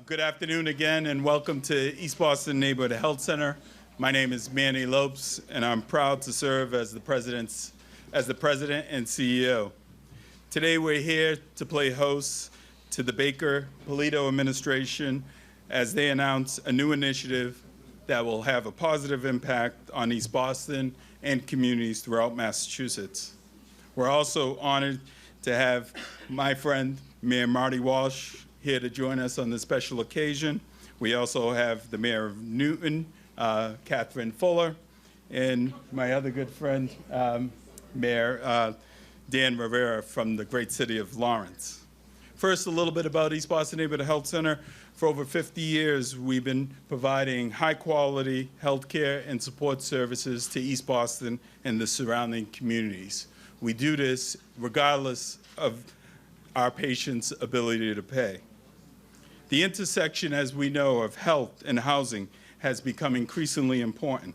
Good afternoon again, and welcome to East Boston Neighborhood Health Center. My name is Manny Lopes, and I'm proud to serve as the president and CEO. Today, we're here to play host to the Baker Polito administration as they announce a new initiative that will have a positive impact on East Boston and communities throughout Massachusetts. We're also honored to have my friend, Mayor Marty Walsh, here to join us on this special occasion. We also have the Mayor of Newton, Catherine Fuller, and my other good friend, Mayor Dan Rivera from the great city of Lawrence. First, a little bit about East Boston Neighborhood Health Center. For over 50 years, we've been providing high-quality health care and support services to East Boston and the surrounding communities. We do this regardless of our patients' ability to pay. The intersection, as we know, of health and housing has become increasingly important,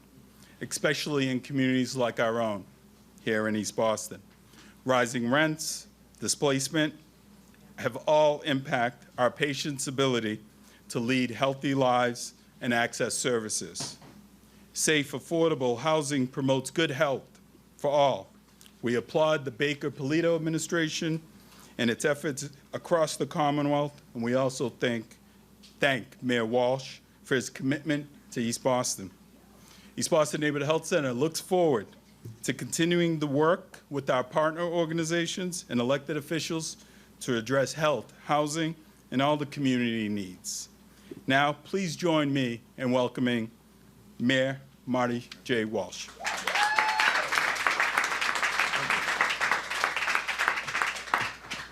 especially in communities like our own here in East Boston. Rising rents, displacement have all impacted our patients' ability to lead healthy lives and access services. Safe, affordable housing promotes good health for all. We applaud the Baker Polito administration and its efforts across the Commonwealth, and we also thank Mayor Walsh for his commitment to East Boston. East Boston Neighborhood Health Center looks forward to continuing the work with our partner organizations and elected officials to address health, housing, and all the community needs. Now, please join me in welcoming Mayor Marty J. Walsh.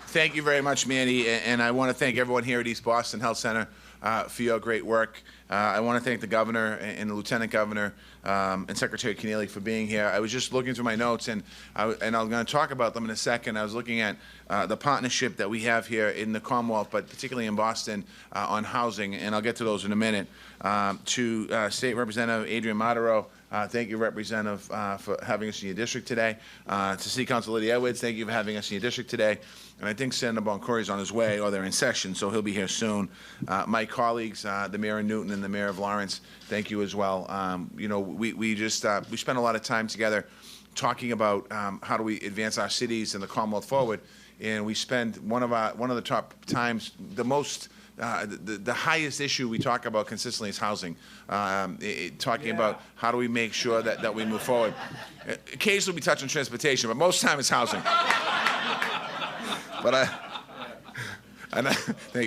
Thank you very much, Manny, and I want to thank everyone here at East Boston Health Center for your great work. I want to thank the governor and the lieutenant governor and Secretary Keneally for being here. I was just looking through my notes, and I'm going to talk about them in a second. I was looking at the partnership that we have here in the Commonwealth, but particularly in Boston on housing, and I'll get to those in a minute. To State Representative Adrian Martero, thank you, Representative, for having us in your district today. To City Council Lydia Edwards, thank you for having us in your district today. And I think Senator Boncory is on his way, or they're in session, so he'll be here soon. My colleagues, the Mayor of Newton and the Mayor of Lawrence, thank you as well. You know, we spent a lot of time together talking about how do we advance our cities and the Commonwealth forward, and we spend one of the top times, the highest issue we talk about consistently is housing. Talking about how do we make sure that we move forward. Occasionally we touch on transportation, but most of the time it's housing. Thank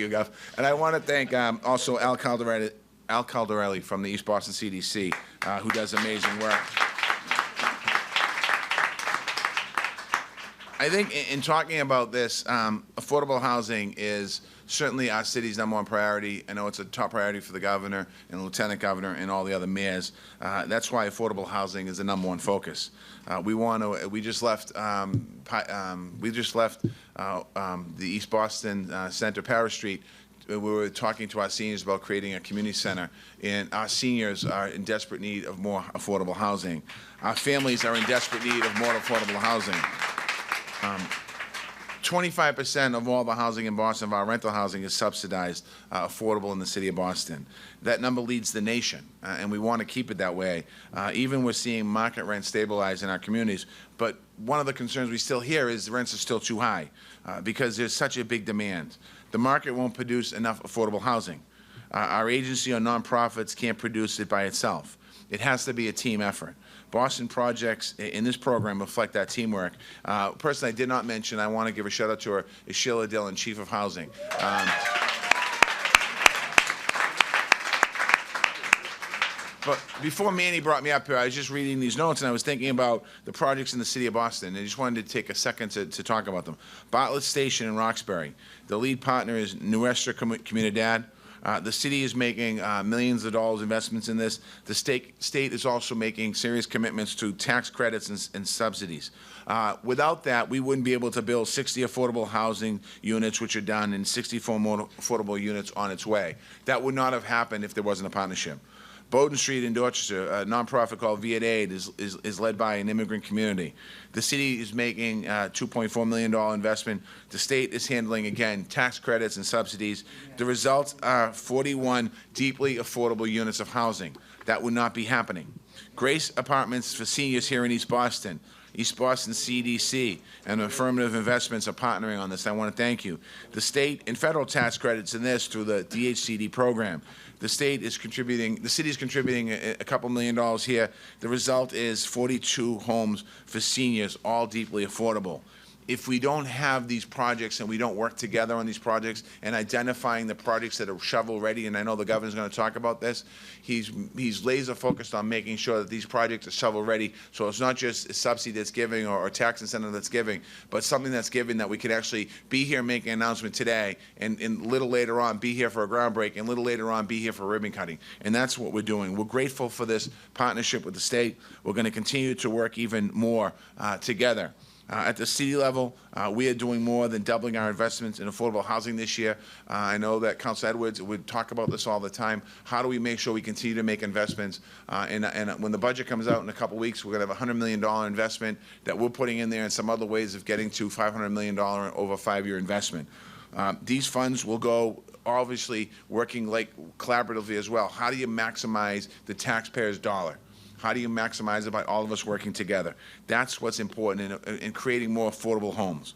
you, Gov. And I want to thank also Al Caldarelli from the East Boston CDC, who does amazing work. I think in talking about this, affordable housing is certainly our city's #1 priority. I know it's a top priority for the governor and the lieutenant governor and all the other mayors. That's why affordable housing is the #1 focus. We just left the East Boston Center, Paris Street. We were talking to our seniors about creating a community center, and our seniors are in desperate need of more affordable housing. Our families are in desperate need of more affordable housing. 25% of all the housing in Boston, of our rental housing, is subsidized, affordable in the city of Boston. That number leads the nation, and we want to keep it that way. Even we're seeing market rents stabilize in our communities, but one of the concerns we still hear is the rents are still too high because there's such a big demand. The market won't produce enough affordable housing. Our agency or nonprofits can't produce it by itself. It has to be a team effort. Boston projects in this program reflect that teamwork. Person I did not mention, I want to give a shout out to her, is Sheila Dillon, Chief of Housing. But before Manny brought me up here, I was just reading these notes, and I was thinking about the projects in the city of Boston. I just wanted to take a second to talk about them. Bartlett Station in Roxbury. The lead partner is Nuestra Comunidad. The city is making millions of dollars investments in this. The state is also making serious commitments to tax credits and subsidies. Without that, we wouldn't be able to build 60 affordable housing units, which are done, and 64 more affordable units on its way. That would not have happened if there wasn't a partnership. Bowdoin Street in Dorchester, a nonprofit called Viet Aid, is led by an immigrant community. The city is making a $2.4 million investment. The state is handling, again, tax credits and subsidies. The results are 41 deeply affordable units of housing. That would not be happening. Grace Apartments for seniors here in East Boston, East Boston CDC, and Affirmative Investments are partnering on this. I want to thank you. The state and federal tax credits in this through the DHCD program. The state is contributing, the city is contributing a couple $1 million here. The result is 42 homes for seniors, all deeply affordable. If we don't have these projects and we don't work together on these projects and identifying the projects that are shovel-ready, and I know the governor's going to talk about this, he's laser-focused on making sure that these projects are shovel-ready, so it's not just a subsidy that's giving or a tax incentive that's giving, but something that's given that we can actually be here making an announcement today, and a little later on be here for a groundbreak, and a little later on be here for ribbon cutting. And that's what we're doing. We're grateful for this partnership with the state. We're going to continue to work even more together. At the city level, we are doing more than doubling our investments in affordable housing this year. I know that Council Edwards would talk about this all the time. How do we make sure we continue to make investments? And when the budget comes out in a couple weeks, we're going to have a $100 million investment that we're putting in there and some other ways of getting to $500 million over a 5-year investment. These funds will go obviously working like collaboratively as well. How do you maximize the taxpayer's dollar? How do you maximize it by all of us working together? That's what's important in creating more affordable homes.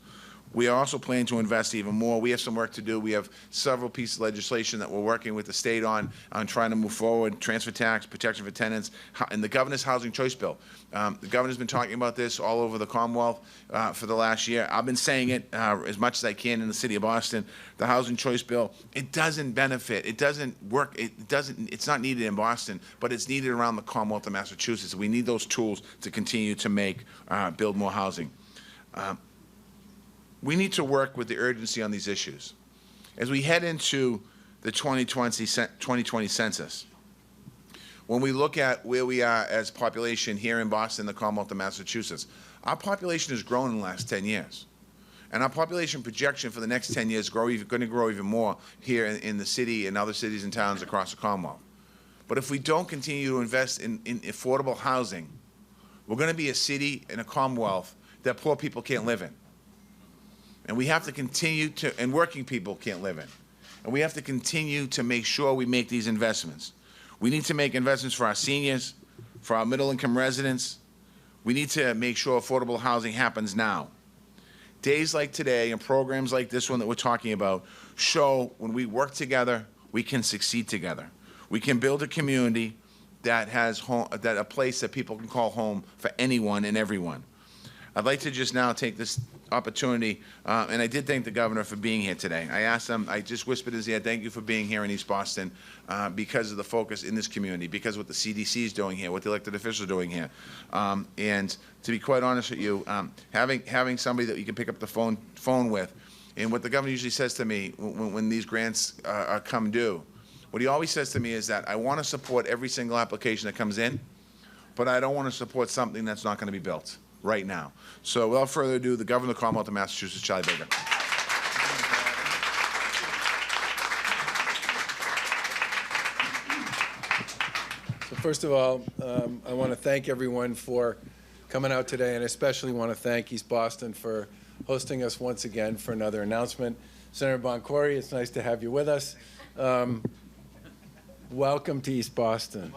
We are also planning to invest even more. We have some work to do. We have several pieces of legislation that we're working with the state on trying to move forward, transfer tax, protection for tenants, and the governor's housing choice bill. The governor's been talking about this all over the Commonwealth for the last year. I've been saying it as much as I can in the city of Boston. The housing choice bill, it doesn't benefit, it doesn't work, it's not needed in Boston, but it's needed around the Commonwealth of Massachusetts. We need those tools to continue to build more housing. We need to work with the urgency on these issues. As we head into the 2020 census, when we look at where we are as population here in Boston, the Commonwealth of Massachusetts, our population has grown in the last 10 years. And our population projection for the next 10 years is going to grow even more here in the city and other cities and towns across the Commonwealth. But if we don't continue to invest in affordable housing, we're going to be a city and a Commonwealth that poor people can't live in. And we have to continue to, and working people can't live in. And we have to continue to make sure we make these investments. We need to make investments for our seniors, for our middle-income residents. We need to make sure affordable housing happens now. Days like today and programs like this one that we're talking about show when we work together, we can succeed together. We can build a community that has a place that people can call home for anyone and everyone. I'd like to just now take this opportunity, and I did thank the governor for being here today. I asked him, I just whispered his ear, thank you for being here in East Boston because of the focus in this community, because of what the CDC is doing here, what the elected officials are doing here. And to be quite honest with you, having somebody that you can pick up the phone with, and what the governor usually says to me when these grants come due, what he always says to me is that I want to support every single application that comes in, but I don't want to support something that's not going to be built right now. So without further ado, the Governor of the Commonwealth of Massachusetts, Charlie Baker. So first of all, I want to thank everyone for coming out today, and especially want to thank East Boston for hosting us once again for another announcement. Senator Boncory, it's nice to have you with us. Welcome to East Boston.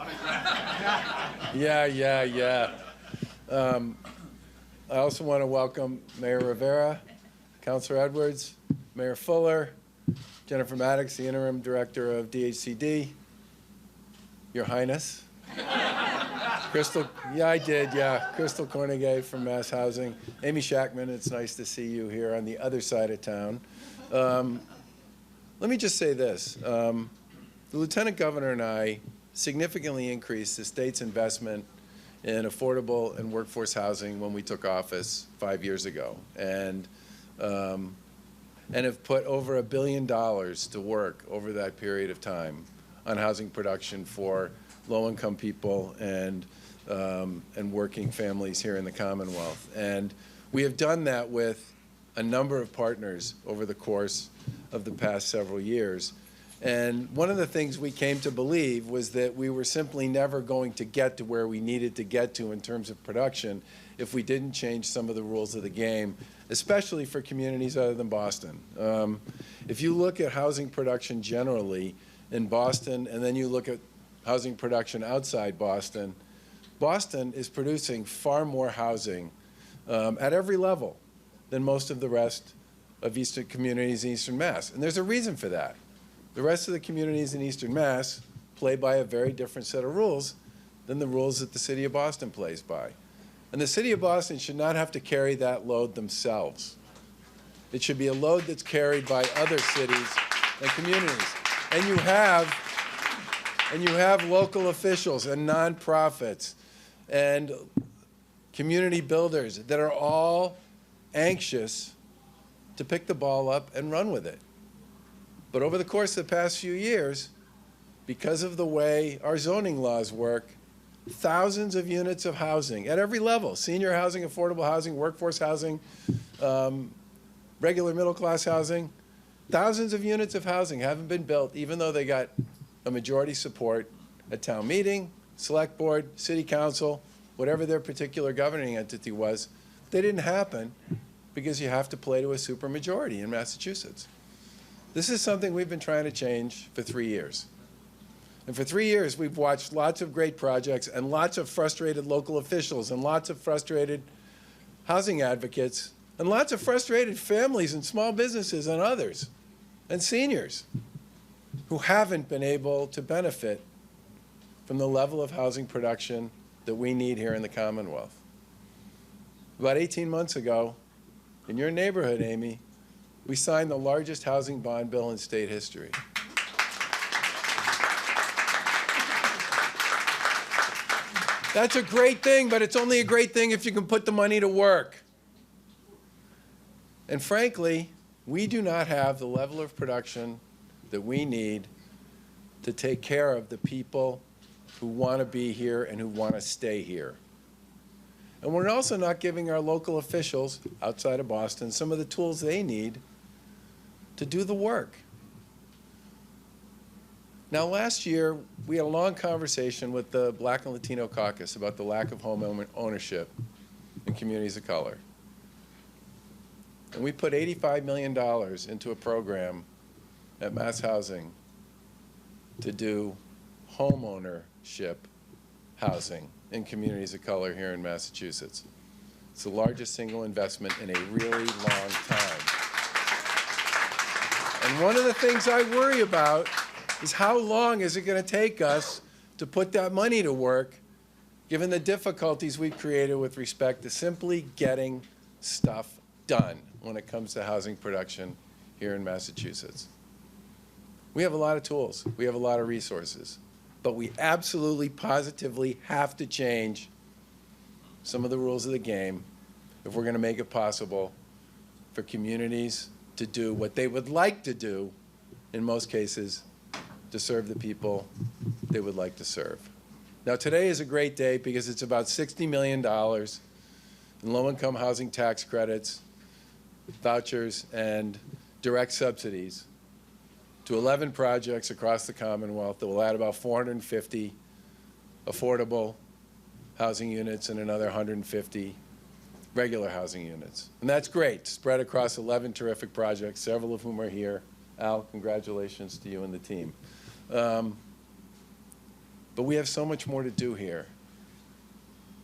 Yeah. I also want to welcome Mayor Rivera, Councilor Edwards, Mayor Fuller, Jennifer Maddox, the Interim Director of DHCD, Your Highness. Crystal Cornegay from Mass Housing, Amy Shackman, it's nice to see you here on the other side of town. Let me just say this. The Lieutenant Governor and I significantly increased the state's investment in affordable and workforce housing when we took office 5 years ago, and have put over $1 billion to work over that period of time on housing production for low-income people and working families here in the Commonwealth. And we have done that with a number of partners over the course of the past several years. And one of the things we came to believe was that we were simply never going to get to where we needed to get to in terms of production if we didn't change some of the rules of the game, especially for communities other than Boston. If you look at housing production generally in Boston, and then you look at housing production outside Boston, Boston is producing far more housing at every level than most of the rest of eastern communities in Eastern Mass. And there's a reason for that. The rest of the communities in Eastern Mass play by a very different set of rules than the rules that the city of Boston plays by. And the city of Boston should not have to carry that load themselves. It should be a load that's carried by other cities and communities. And you have local officials and nonprofits and community builders that are all anxious to pick the ball up and run with it. But over the course of the past few years, because of the way our zoning laws work, thousands of units of housing at every level, senior housing, affordable housing, workforce housing, regular middle-class housing, thousands of units of housing haven't been built, even though they got a majority support at town meeting, select board, city council, whatever their particular governing entity was. They didn't happen because you have to play to a supermajority in Massachusetts. This is something we've been trying to change for 3 years. And for 3 years, we've watched lots of great projects and lots of frustrated local officials and lots of frustrated housing advocates and lots of frustrated families and small businesses and others and seniors who haven't been able to benefit from the level of housing production that we need here in the Commonwealth. About 18 months ago, in your neighborhood, Amy, we signed the largest housing bond bill in state history. That's a great thing, but it's only a great thing if you can put the money to work. And frankly, we do not have the level of production that we need to take care of the people who want to be here and who want to stay here. And we're also not giving our local officials outside of Boston some of the tools they need to do the work. Now, last year, we had a long conversation with the Black and Latino caucus about the lack of home ownership in communities of color. And we put $85 million into a program at Mass Housing to do homeownership housing in communities of color here in Massachusetts. It's the largest single investment in a really long time. And one of the things I worry about is how long is it going to take us to put that money to work, given the difficulties we've created with respect to simply getting stuff done when it comes to housing production here in Massachusetts. We have a lot of tools. We have a lot of resources. But we absolutely, positively have to change some of the rules of the game if we're going to make it possible for communities to do what they would like to do, in most cases, to serve the people they would like to serve. Now, today is a great day because it's about $60 million in low-income housing tax credits, vouchers, and direct subsidies to 11 projects across the Commonwealth that will add about 450 affordable housing units and another 150 regular housing units. And that's great, spread across 11 terrific projects, several of whom are here. Al, congratulations to you and the team. But we have so much more to do here.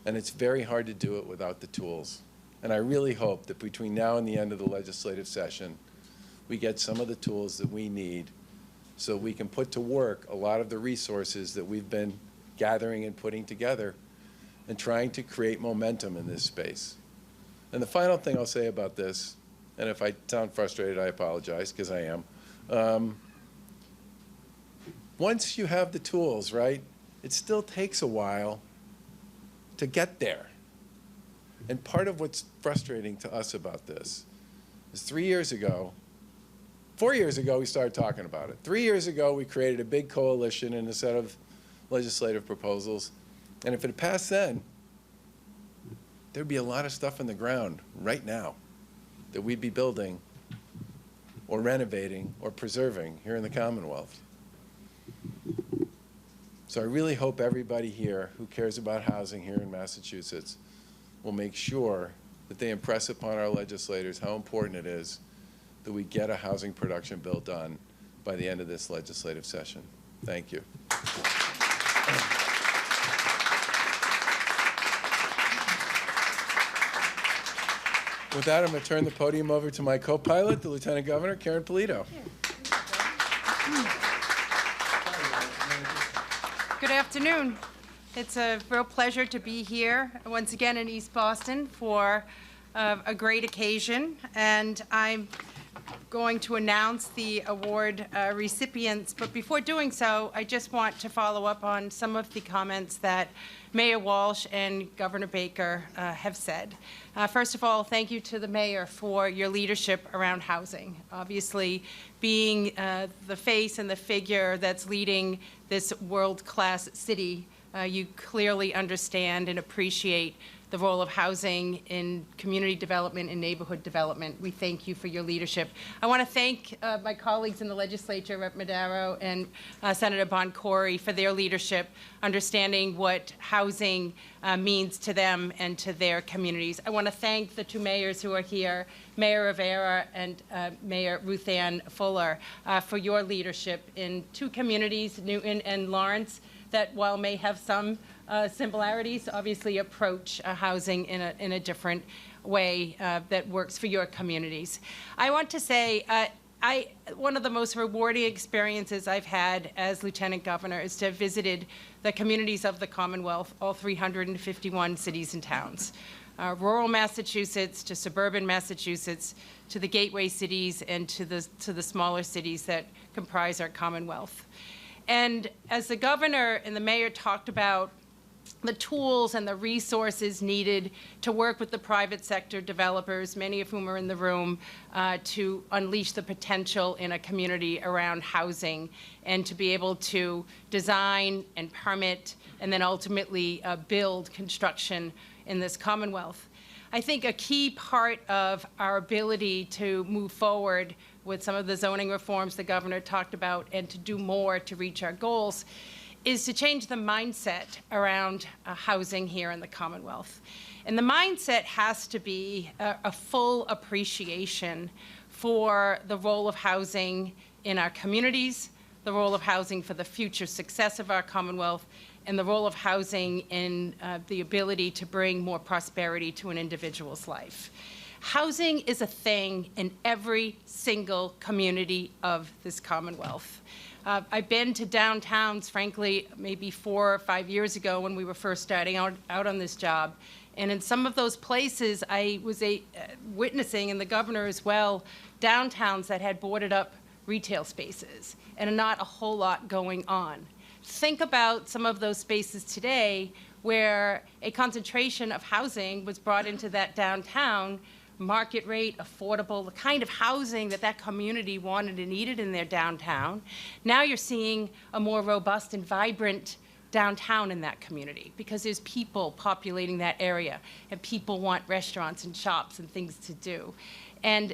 And it's very hard to do it without the tools. And I really hope that between now and the end of the legislative session, we get some of the tools that we need so we can put to work a lot of the resources that we've been gathering and putting together and trying to create momentum in this space. And the final thing I'll say about this, and if I sound frustrated, I apologize, because I am. Once you have the tools, right, it still takes a while to get there. And part of what's frustrating to us about this is 3 years ago, 4 years ago, we started talking about it. 3 years ago, we created a big coalition and a set of legislative proposals. And if it had passed then, there'd be a lot of stuff in the ground right now that we'd be building or renovating or preserving here in the Commonwealth. So I really hope everybody here who cares about housing here in Massachusetts will make sure that they impress upon our legislators how important it is that we get a housing production bill done by the end of this legislative session. Thank you. With that, I'm going to turn the podium over to my co-pilot, the Lieutenant Governor, Karen Polito. Good afternoon. It's a real pleasure to be here once again in East Boston for a great occasion, and I'm going to announce the award recipients. But before doing so, I just want to follow up on some of the comments that Mayor Walsh and Governor Baker have said. First of all, thank you to the mayor for your leadership around housing. Obviously, being the face and the figure that's leading this world-class city, you clearly understand and appreciate the role of housing in community development and neighborhood development. We thank you for your leadership. I want to thank my colleagues in the legislature, Rep. Madaro and Senator Boncory, for their leadership, understanding what housing means to them and to their communities. I want to thank the two mayors who are here, Mayor Rivera and Mayor Ruth Ann Fuller, for your leadership in two communities, Newton and Lawrence, that while may have some similarities, obviously approach housing in a different way that works for your communities. I want to say one of the most rewarding experiences I've had as Lieutenant Governor is to have visited the communities of the Commonwealth, all 351 cities and towns. Rural Massachusetts to suburban Massachusetts to the gateway cities and to the smaller cities that comprise our Commonwealth. And as the governor and the mayor talked about the tools and the resources needed to work with the private sector developers, many of whom are in the room, to unleash the potential in a community around housing and to be able to design and permit and then ultimately build construction in this Commonwealth. I think a key part of our ability to move forward with some of the zoning reforms the governor talked about and to do more to reach our goals is to change the mindset around housing here in the Commonwealth. And the mindset has to be a full appreciation for the role of housing in our communities, the role of housing for the future success of our Commonwealth, and the role of housing in the ability to bring more prosperity to an individual's life. Housing is a thing in every single community of this Commonwealth. I've been to downtowns, frankly, maybe 4 or 5 years ago when we were first starting out on this job. And in some of those places, I was witnessing, and the governor as well, downtowns that had boarded up retail spaces and not a whole lot going on. Think about some of those spaces today where a concentration of housing was brought into that downtown, market rate, affordable, the kind of housing that that community wanted and needed in their downtown. Now you're seeing a more robust and vibrant downtown in that community because there's people populating that area and people want restaurants and shops and things to do. And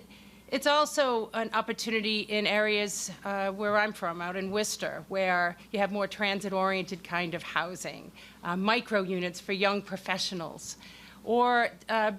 it's also an opportunity in areas where I'm from, out in Worcester, where you have more transit-oriented kind of housing, micro units for young professionals, or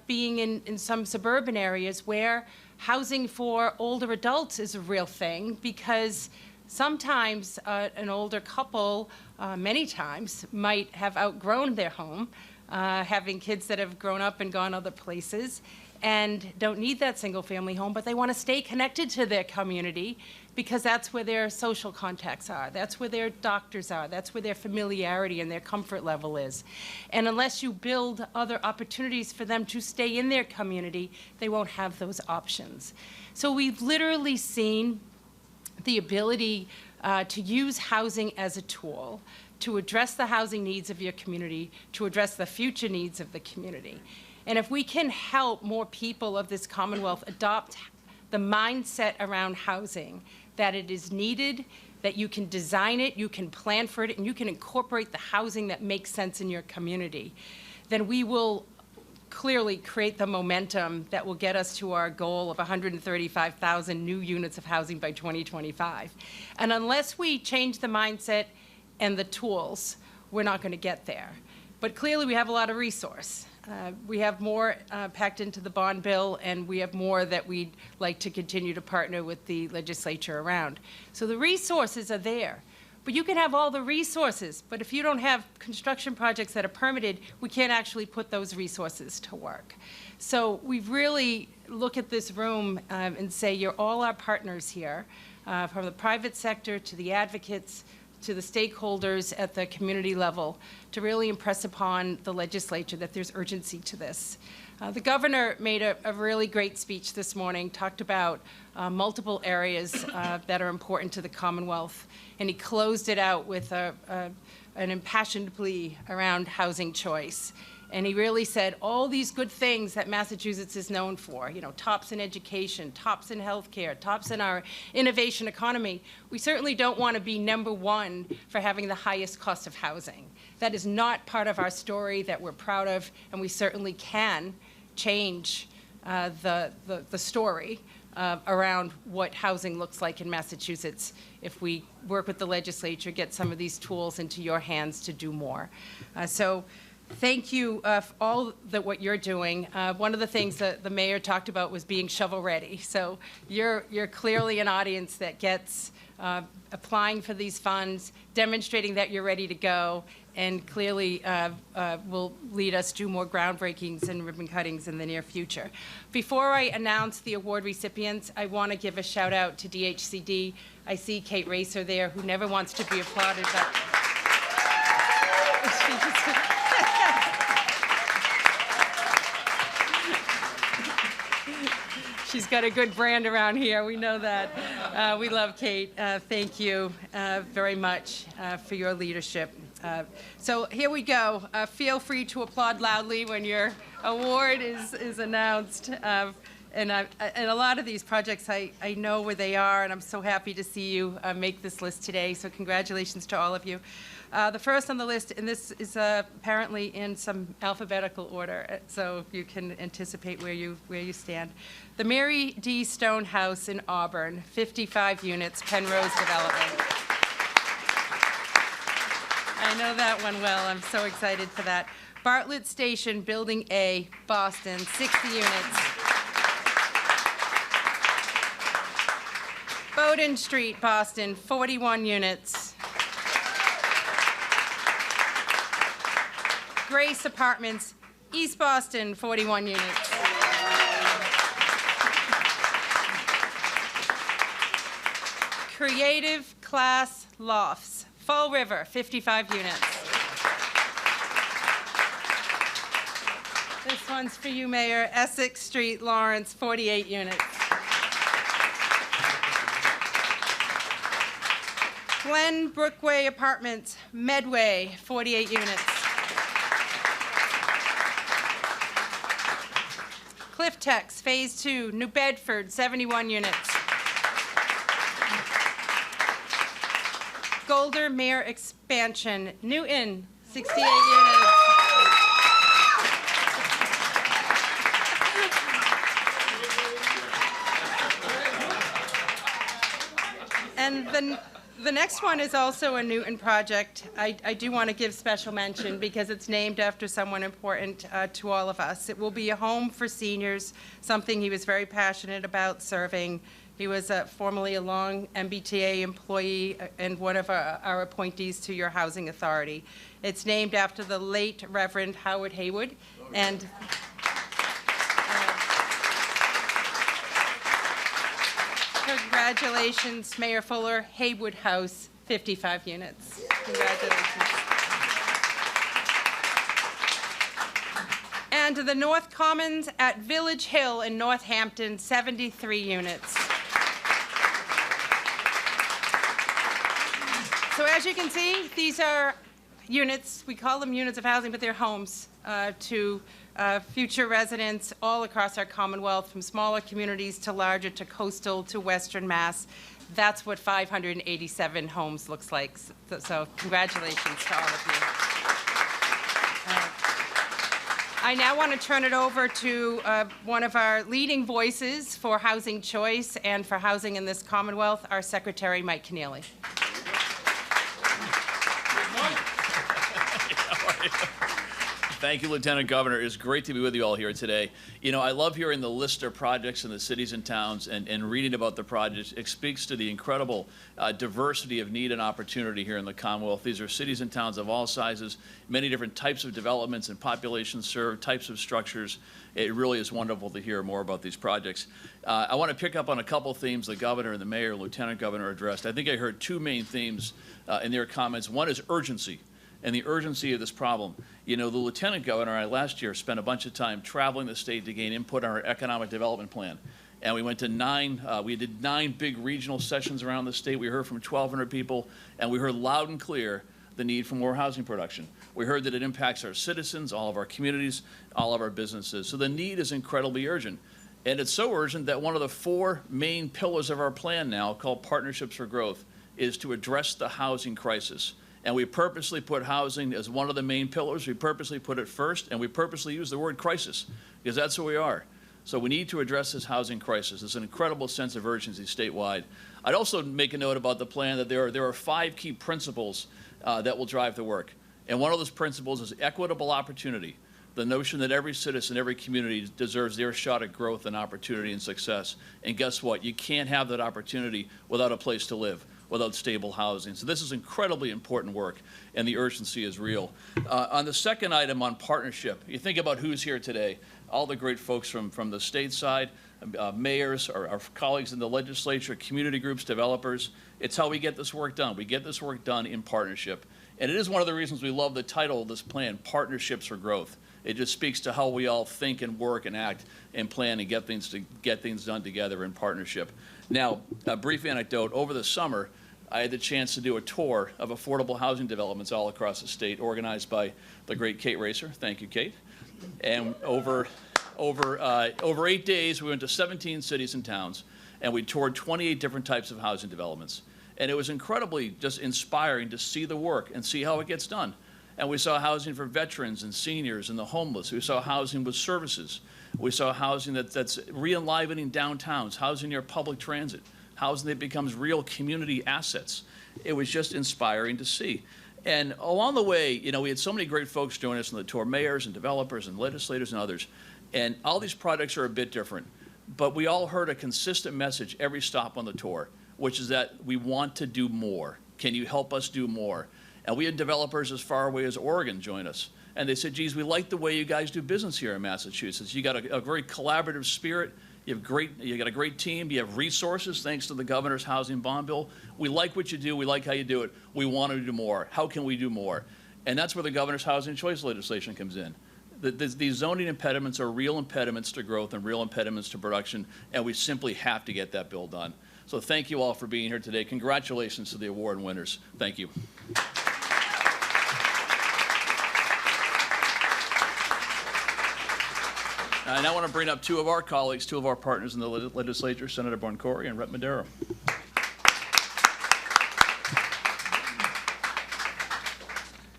being in some suburban areas where housing for older adults is a real thing because sometimes an older couple, many times, might have outgrown their home, having kids that have grown up and gone other places, and don't need that single-family home, but they want to stay connected to their community because that's where their social contacts are, that's where their doctors are, that's where their familiarity and their comfort level is. And unless you build other opportunities for them to stay in their community, they won't have those options. So we've literally seen the ability to use housing as a tool to address the housing needs of your community, to address the future needs of the community. And if we can help more people of this Commonwealth adopt the mindset around housing, that it is needed, that you can design it, you can plan for it, and you can incorporate the housing that makes sense in your community, then we will clearly create the momentum that will get us to our goal of 135,000 new units of housing by 2025. And unless we change the mindset and the tools, we're not going to get there. But clearly, we have a lot of resource. We have more packed into the bond bill, and we have more that we'd like to continue to partner with the legislature around. So the resources are there. But you can have all the resources, but if you don't have construction projects that are permitted, we can't actually put those resources to work. So we really look at this room and say, you're all our partners here, from the private sector to the advocates, to the stakeholders at the community level, to really impress upon the legislature that there's urgency to this. The governor made a really great speech this morning, talked about multiple areas that are important to the Commonwealth, and he closed it out with an impassioned plea around housing choice. And he really said all these good things that Massachusetts is known for, you know, tops in education, tops in healthcare, tops in our innovation economy. We certainly don't want to be #1 for having the highest cost of housing. That is not part of our story that we're proud of, and we certainly can change the story around what housing looks like in Massachusetts if we work with the legislature, get some of these tools into your hands to do more. So thank you for all what you're doing. One of the things that the mayor talked about was being shovel ready. So you're clearly an audience that gets applying for these funds, demonstrating that you're ready to go, and clearly will lead us to more groundbreakings and ribbon cuttings in the near future. Before I announce the award recipients, I want to give a shout out to DHCD. I see Kate Racer there, who never wants to be applauded, but she's got a good brand around here. We know that. We love Kate. Thank you very much for your leadership. So here we go. Feel free to applaud loudly when your award is announced. And a lot of these projects, I know where they are, and I'm so happy to see you make this list today. So congratulations to all of you. The first on the list, and this is apparently in some alphabetical order, so you can anticipate where you stand. The Mary D. Stone House in Auburn, 55 units, Penrose Development. I know that one well. I'm so excited for that. Bartlett Station, Building A, Boston, 60 units. Bowdoin Street, Boston, 41 units. Grace Apartments, East Boston, 41 units. Creative Class Lofts, Fall River, 55 units. This one's for you, Mayor. Essex Street, Lawrence, 48 units. Glen Brookway Apartments, Medway, 48 units. Cliff Tex, Phase 2, New Bedford, 71 units. Golder Mere Expansion, Newton, 68 units. And the next one is also a Newton project. I do want to give special mention because it's named after someone important to all of us. It will be a home for seniors, something he was very passionate about serving. He was formerly a long MBTA employee and one of our appointees to your housing authority. It's named after the late Reverend Howard Haywood, and congratulations, Mayor Fuller. Haywood House, 55 units. Congratulations. And to the North Commons at Village Hill in Northampton, 73 units. So as you can see, these are units, we call them units of housing, but they're homes to future residents all across our Commonwealth, from smaller communities to larger, to coastal, to Western Mass. That's what 587 homes looks like. So congratulations to all of you. I now want to turn it over to one of our leading voices for housing choice and for housing in this Commonwealth, our Secretary, Mike Keneally. Thank you, Lieutenant Governor. It's great to be with you all here today. You know, I love hearing the list of projects in the cities and towns and reading about the projects. It speaks to the incredible diversity of need and opportunity here in the Commonwealth. These are cities and towns of all sizes, many different types of developments and populations served, types of structures. It really is wonderful to hear more about these projects. I want to pick up on a couple themes the governor and the mayor, lieutenant governor addressed. I think I heard two main themes in their comments. One is urgency. And the urgency of this problem. You know, the lieutenant governor and I last year spent a bunch of time traveling the state to gain input on our economic development plan. And we went to we did 9 big regional sessions around the state. We heard from 1,200 people, and we heard loud and clear the need for more housing production. We heard that it impacts our citizens, all of our communities, all of our businesses. So the need is incredibly urgent. And it's so urgent that one of the 4 main pillars of our plan now, called Partnerships for Growth, is to address the housing crisis. And we purposely put housing as one of the main pillars. We purposely put it first, and we purposely use the word crisis, because that's what we are. So we need to address this housing crisis. There's an incredible sense of urgency statewide. I'd also make a note about the plan that there are 5 key principles that will drive the work. And one of those principles is equitable opportunity, the notion that every citizen, every community deserves their shot at growth and opportunity and success. And guess what? You can't have that opportunity without a place to live, without stable housing. So this is incredibly important work, and the urgency is real. On the second item on partnership, you think about who's here today. All the great folks from the state side, mayors, our colleagues in the legislature, community groups, developers. It's how we get this work done. We get this work done in partnership. And it is one of the reasons we love the title of this plan, Partnerships for Growth. It just speaks to how we all think and work and act and plan and get things done together in partnership. Now, a brief anecdote. Over the summer, I had the chance to do a tour of affordable housing developments all across the state, organized by the great Kate Racer. Thank you, Kate. And over 8 days, we went to 17 cities and towns, and we toured 28 different types of housing developments. And it was incredibly just inspiring to see the work and see how it gets done. And we saw housing for veterans and seniors and the homeless. We saw housing with services. We saw housing that's re-enlivening downtowns, housing near public transit, housing that becomes real community assets. It was just inspiring to see. And along the way, you know, we had so many great folks join us on the tour, mayors and developers and legislators and others. And all these projects are a bit different. But we all heard a consistent message every stop on the tour, which is that we want to do more. Can you help us do more? And we had developers as far away as Oregon join us. And they said, geez, we like the way you guys do business here in Massachusetts. You got a very collaborative spirit. You got a great team. You have resources thanks to the governor's housing bond bill. We like what you do. We like how you do it. We want to do more. How can we do more? And that's where the governor's housing choice legislation comes in. These zoning impediments are real impediments to growth and real impediments to production, and we simply have to get that bill done. So thank you all for being here today. Congratulations to the award winners. Thank you. I now want to bring up 2 of our colleagues, 2 of our partners in the legislature, Senator Boncory and Rep. Madero.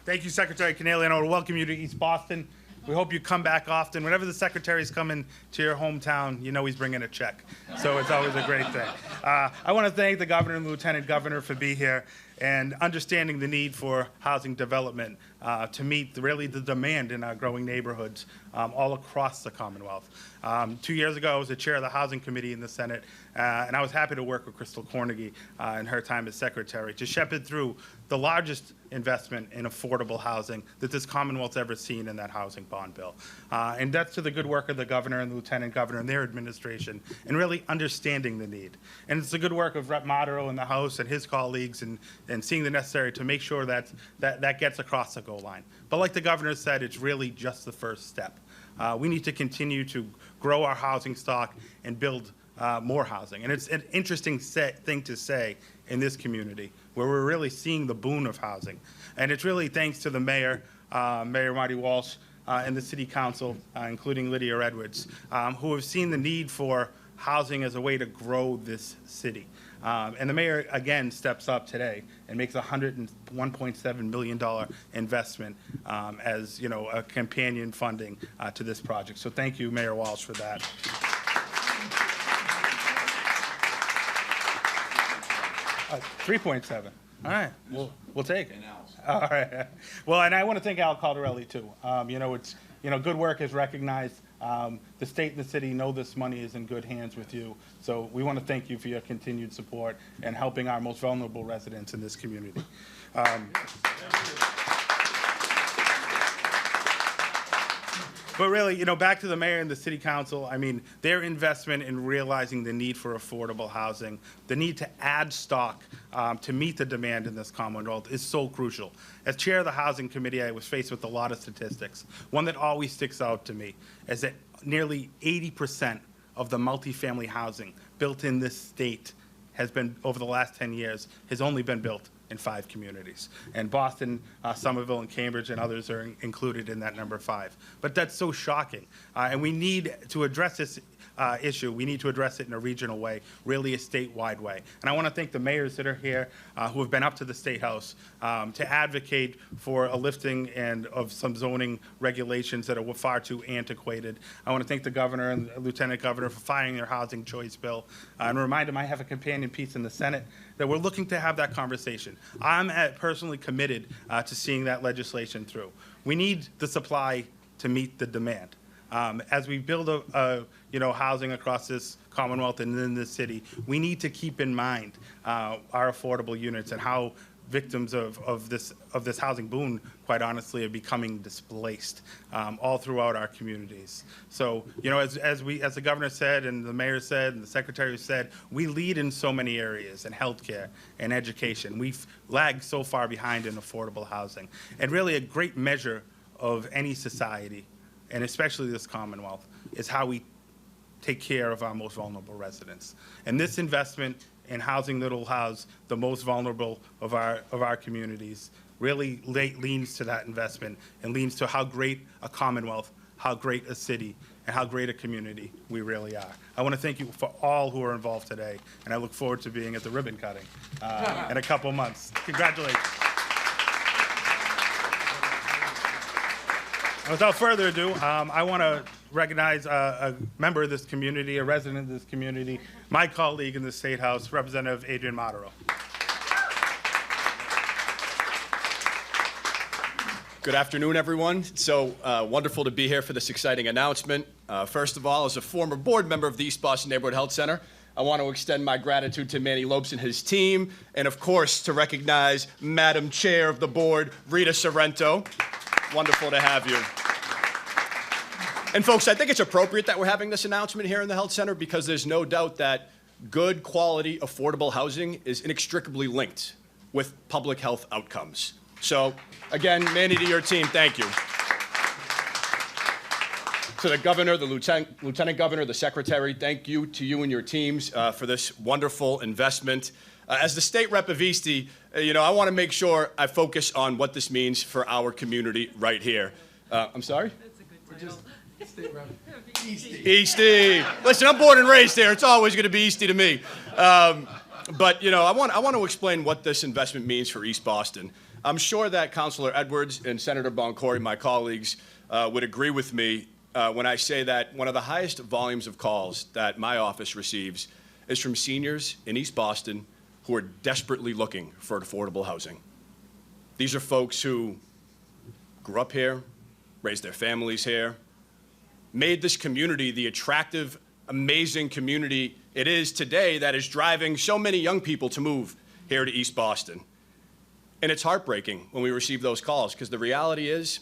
Thank you, Secretary Keneally, and I want to welcome you to East Boston. We hope you come back often. Whenever the Secretary's coming to your hometown, you know he's bringing a check. So it's always a great thing. I want to thank the Governor and Lieutenant Governor for being here and understanding the need for housing development to meet really the demand in our growing neighborhoods all across the Commonwealth. 2 years ago, I was the chair of the Housing Committee in the Senate, and I was happy to work with Crystal Cornegie in her time as Secretary to shepherd through the largest investment in affordable housing that this Commonwealth's ever seen in that housing bond bill. And that's to the good work of the Governor and the Lieutenant Governor and their administration and really understanding the need. And it's the good work of Rep. Madero in the House and his colleagues and seeing the necessary to make sure that gets across the goal line. But like the Governor said, it's really just the first step. We need to continue to grow our housing stock and build more housing. And it's an interesting thing to say in this community where we're really seeing the boon of housing. And it's really thanks to the mayor, Mayor Marty Walsh, and the city council, including Lydia Edwards, who have seen the need for housing as a way to grow this city. And the mayor, again, steps up today and makes a $101.7 million investment as, you know, a companion funding to this project. So thank you, Mayor Walsh, for that. 3.7. All right, we'll take it. All right. Well, and I want to thank Al Caldarelli too. You know, it's, you know, good work is recognized. The state and the city know this money is in good hands with you. So we want to thank you for your continued support and helping our most vulnerable residents in this community. But really, you know, back to the mayor and the city council, I mean, their investment in realizing the need for affordable housing, the need to add stock to meet the demand in this Commonwealth is so crucial. As chair of the housing committee, I was faced with a lot of statistics. One that always sticks out to me is that nearly 80% of the multifamily housing built in this state has been, over the last 10 years, has only been built in 5 communities. And Boston, Somerville, and Cambridge and others are included in that number 5. But that's so shocking. And we need to address this issue. We need to address it in a regional way, really a statewide way. And I want to thank the mayors that are here who have been up to the State House to advocate for a lifting and of some zoning regulations that are far too antiquated. I want to thank the governor and the lieutenant governor for filing their housing choice bill. And remind them I have a companion piece in the Senate that we're looking to have that conversation. I'm personally committed to seeing that legislation through. We need the supply to meet the demand. As we build you know, housing across this Commonwealth and in this city, we need to keep in mind our affordable units and how victims of this housing boom, quite honestly, are becoming displaced all throughout our communities. So, you know, as the governor said, and the mayor said, and the secretary said, we lead in so many areas in healthcare and education. We've lagged so far behind in affordable housing, and really a great measure of any society, and especially this Commonwealth, is how we take care of our most vulnerable residents. And this investment in housing that will house the most vulnerable of our communities really leans to that investment and leans to how great a Commonwealth, how great a city, and how great a community we really are. I want to thank you for all who are involved today, and I look forward to being at the ribbon cutting in a couple months. Congratulations. Without further ado, I want to recognize a member of this community, a resident of this community, my colleague in the State House, Representative Adrian Modero. Good afternoon, everyone. So wonderful to be here for this exciting announcement. First of all, as a former board member of the East Boston Neighborhood Health Center, I want to extend my gratitude to Manny Lopes and his team, and of course to recognize Madam Chair of the Board, Rita Sorrento. Wonderful to have you. And folks, I think it's appropriate that we're having this announcement here in the Health Center because there's no doubt that good quality, affordable housing is inextricably linked with public health outcomes. So again, Manny, to your team, thank you. To the governor, the lieutenant governor, the secretary, thank you to you and your teams for this wonderful investment. As the state rep of Eastie, you know, I want to make sure I focus on what this means for our community right here. I'm sorry? That's a good title. State rep. Eastie. Listen, I'm born and raised there. It's always going to be Eastie to me. But, you know, I want to explain what this investment means for East Boston. I'm sure that Councilor Edwards and Senator Boncory, my colleagues, would agree with me when I say that one of the highest volumes of calls that my office receives is from seniors in East Boston who are desperately looking for affordable housing. These are folks who grew up here, raised their families here, made this community the attractive, amazing community it is today that is driving so many young people to move here to East Boston. And it's heartbreaking when we receive those calls because the reality is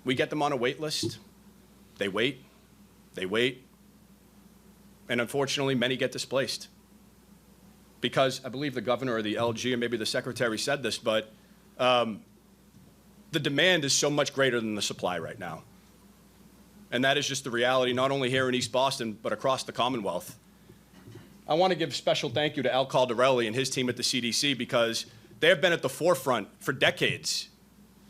we get them on a wait list. They wait, and unfortunately many get displaced. Because I believe the governor or the LG or maybe the secretary said this, but the demand is so much greater than the supply right now. And that is just the reality, not only here in East Boston, but across the Commonwealth. I want to give special thank you to Al Caldarelli and his team at the CDC because they have been at the forefront for decades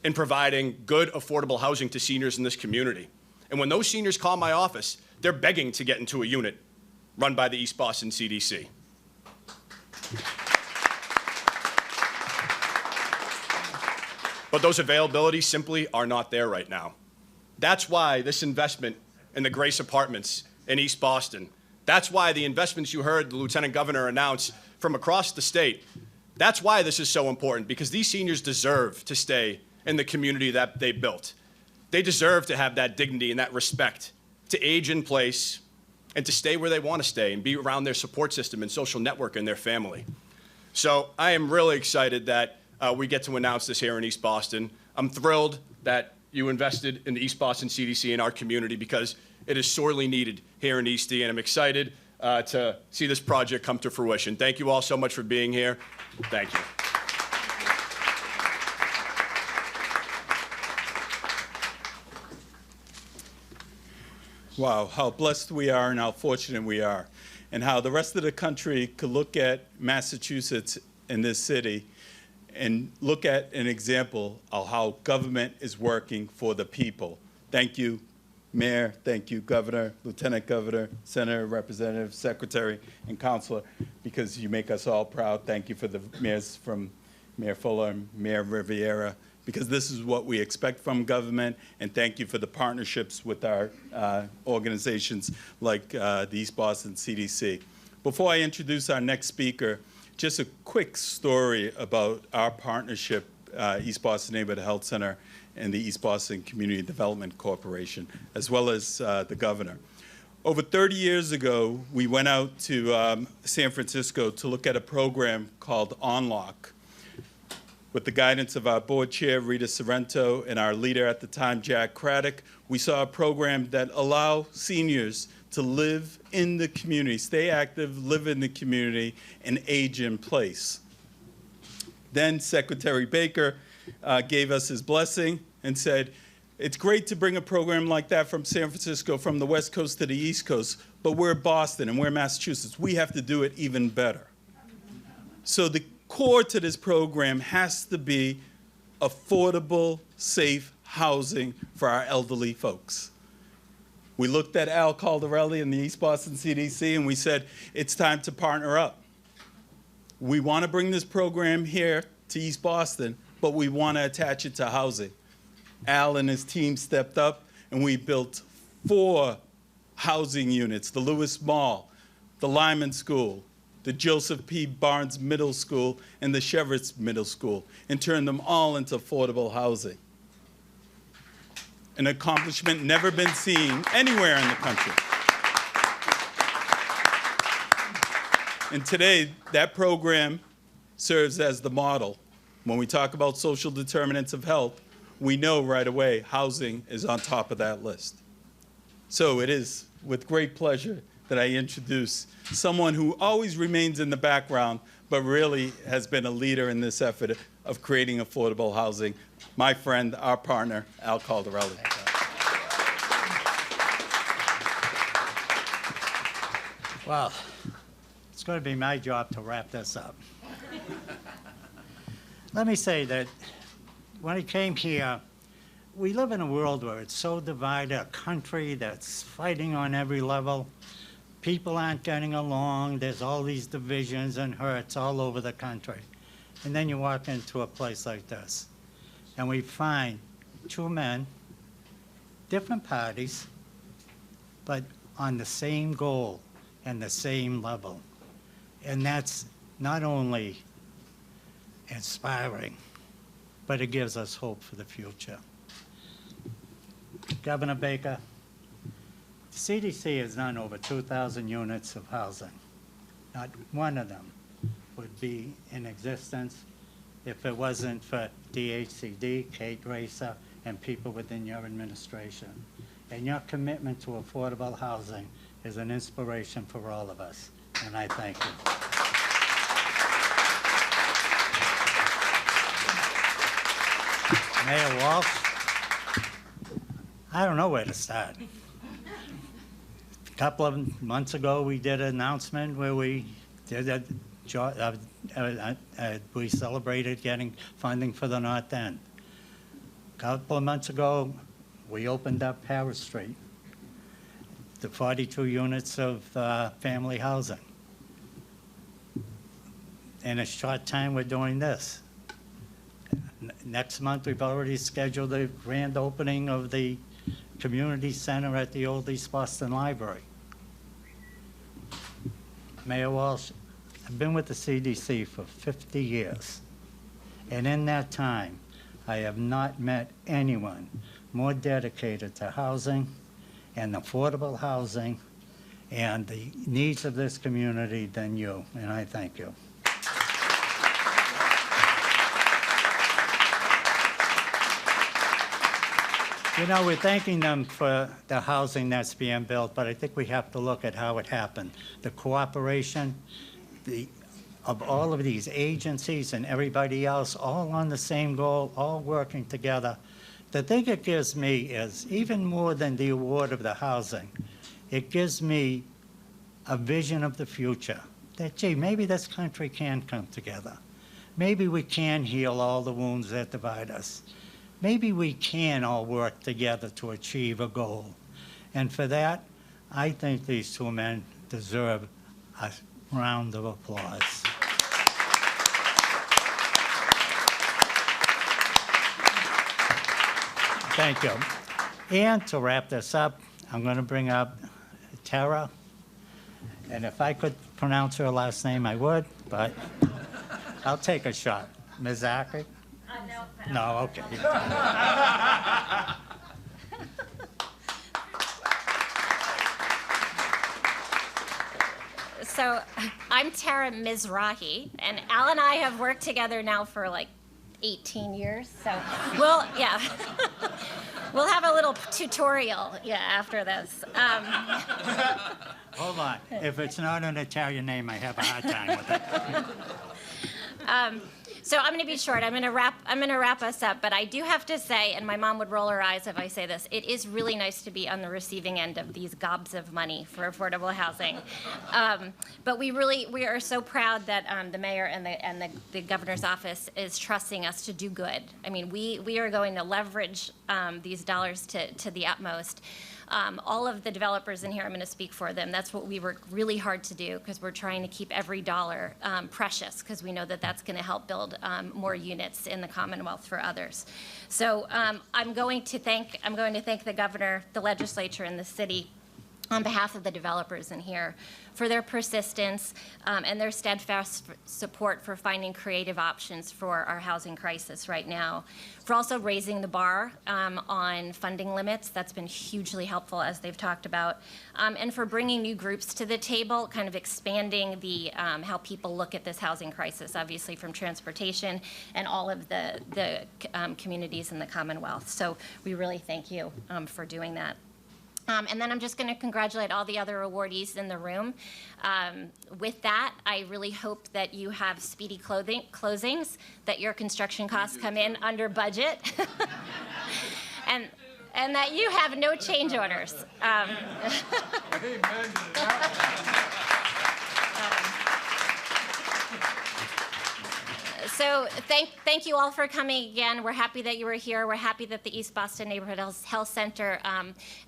in providing good, affordable housing to seniors in this community. And when those seniors call my office, they're begging to get into a unit run by the East Boston CDC. But those availabilities simply are not there right now. That's why this investment in the Grace Apartments in East Boston, that's why the investments you heard the Lieutenant Governor announce from across the state, that's why this is so important, because these seniors deserve to stay in the community that they built. They deserve to have that dignity and that respect to age in place and to stay where they want to stay and be around their support system and social network and their family. So I am really excited that we get to announce this here in East Boston. I'm thrilled that you invested in the East Boston CDC in our community because it is sorely needed here in Eastie, and I'm excited to see this project come to fruition. Thank you all so much for being here. Thank you. Wow, how blessed we are and how fortunate we are, and how the rest of the country could look at Massachusetts in this city and look at an example of how government is working for the people. Thank you, Mayor. Thank you, Governor, Lieutenant Governor, Senator, Representative, Secretary, and Councilor, because you make us all proud. Thank you for the mayors from Mayor Fuller and Mayor Riviera, because this is what we expect from government, and thank you for the partnerships with our organizations like the East Boston CDC. Before I introduce our next speaker, just a quick story about our partnership, East Boston Neighborhood Health Center and the East Boston Community Development Corporation, as well as the governor. Over 30 years ago, we went out to San Francisco to look at a program called Unlock. With the guidance of our board chair, Rita Sorrento, and our leader at the time, Jack Craddock, we saw a program that allowed seniors to live in the community, stay active, live in the community, and age in place. Then Secretary Baker gave us his blessing and said, it's great to bring a program like that from San Francisco, from the West Coast to the East Coast, but we're Boston and we're Massachusetts. We have to do it even better. So the core to this program has to be affordable, safe housing for our elderly folks. We looked at Al Caldarelli and the East Boston CDC and we said, it's time to partner up. We want to bring this program here to East Boston, but we want to attach it to housing. Al and his team stepped up and we built 4 housing units, the Lewis Mall, the Lyman School, the Joseph P. Barnes Middle School, and the Cheverts Middle School, and turned them all into affordable housing. An accomplishment never been seen anywhere in the country. And today, that program serves as the model. When we talk about social determinants of health, we know right away housing is on top of that list. So it is with great pleasure that I introduce someone who always remains in the background, but really has been a leader in this effort of creating affordable housing, my friend, our partner, Al Caldarelli. Well, it's going to be my job to wrap this up. Let me say that when I came here, we live in a world where it's so divided, a country that's fighting on every level. People aren't getting along. There's all these divisions and hurts all over the country. And then you walk into a place like this, and we find 2 men, different parties, but on the same goal and the same level. And that's not only inspiring, but it gives us hope for the future. Governor Baker, the CDC has done over 2,000 units of housing. Not one of them would be in existence if it wasn't for DHCD, Kate Racer, and people within your administration. And your commitment to affordable housing is an inspiration for all of us, and I thank you. Mayor Walsh, I don't know where to start. A couple of months ago, we did an announcement where we did we celebrated getting funding for the North End. A couple of months ago, we opened up Harris Street, the 42 units of family housing. in a short time, we're doing this. Next month, we've already scheduled the grand opening of the community center at the old East Boston Library. Mayor Walsh, I've been with the CDC for 50 years, and in that time, I have not met anyone more dedicated to housing and affordable housing and the needs of this community than you, and I thank you. You know, we're thanking them for the housing that's being built, but I think we have to look at how it happened. The cooperation of all of these agencies and everybody else, all on the same goal, all working together. The thing it gives me is, even more than the award of the housing, it gives me a vision of the future. That, gee, maybe this country can come together. Maybe we can heal all the wounds that divide us. Maybe we can all work together to achieve a goal. And for that, I think these two men deserve a round of applause. Thank you. And to wrap this up, I'm going to bring up Tara. And if I could pronounce her last name, I would, but I'll take a shot. Mizaki? No. No, okay. So I'm Tara Mizrahi, and Al and I have worked together now for like 18 years. So we'll have a little tutorial, after this. Hold on. If it's not an Italian name, I have a hard time with it. So I'm going to be short. I'm going to wrap us up. But I do have to say, and my mom would roll her eyes if I say this, it is really nice to be on the receiving end of these gobs of money for affordable housing. But we are so proud that the mayor and the governor's office is trusting us to do good. I mean, we are going to leverage these dollars to the utmost. All of the developers in here, I'm going to speak for them. That's what we work really hard to do, because we're trying to keep every dollar precious, because we know that that's going to help build more units in the Commonwealth for others. So I'm going to thank the governor, the legislature, and the city on behalf of the developers in here for their persistence and their steadfast support for finding creative options for our housing crisis right now, for also raising the bar on funding limits. That's been hugely helpful, as they've talked about, and for bringing new groups to the table, kind of expanding the how people look at this housing crisis, obviously from transportation and all of the communities in the Commonwealth. So we really thank you for doing that. And then I'm just going to congratulate all the other awardees in the room. With that, I really hope that you have speedy closings, that your construction costs come in under budget, and that you have no change orders. So thank you all for coming again. We're happy that you were here. We're happy that the East Boston Neighborhood Health Center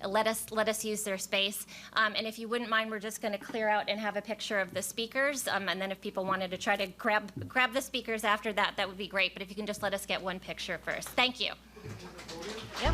let us use their space. And if you wouldn't mind, we're just going to clear out and have a picture of the speakers. And then if people wanted to try to grab the speakers after that, that would be great. But if you can just let us get one picture first. Thank you. Yep.